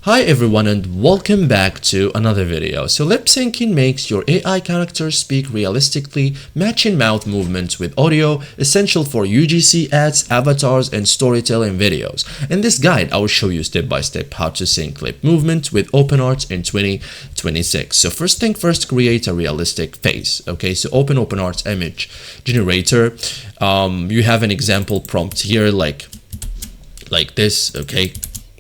Hi everyone and welcome back to another video. So lip syncing makes your AI characters speak realistically, matching mouth movements with audio, essential for UGC ads, avatars, and storytelling videos. In this guide, I will show you step by step how to sync lip movement with OpenArt in 2026. So first thing first, create a realistic face. Okay, so open OpenArt image generator. You have an example prompt here like this. Okay.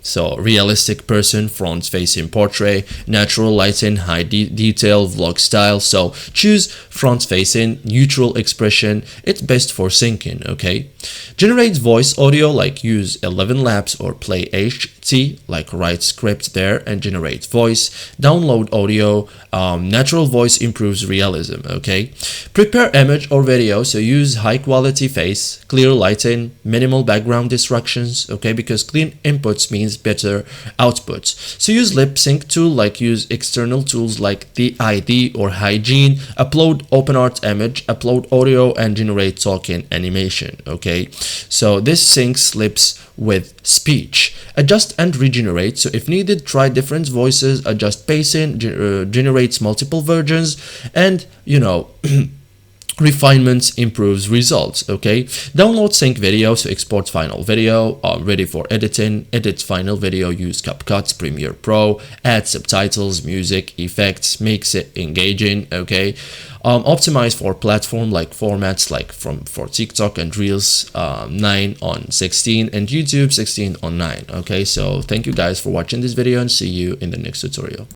So realistic person, front facing portrait, natural lighting, high detail, vlog style. So choose front facing, neutral expression. It's best for syncing, okay? Generate voice audio, like use 11 Labs or Play HT, like write script there and generate voice. Download audio, natural voice improves realism, okay? Prepare image or video, so use high quality face, clear lighting, minimal background distractions, okay? Because clean inputs means better outputs. So use lip sync tool, like use external tools like the ID or hygiene. Upload OpenArt image, upload audio, and generate talking animation, okay? So this syncs lips with speech. Adjust and regenerate, so if needed, try different voices, adjust pacing, generates multiple versions, and refinements improves results, okay? Download sync video, so export final video, ready for editing, edit final video, use CapCut, Premiere Pro, add subtitles, music, effects, makes it engaging, okay? Optimize for platform like formats like for TikTok and Reels 9/16 and YouTube 16/9, okay? So thank you guys for watching this video and see you in the next tutorial.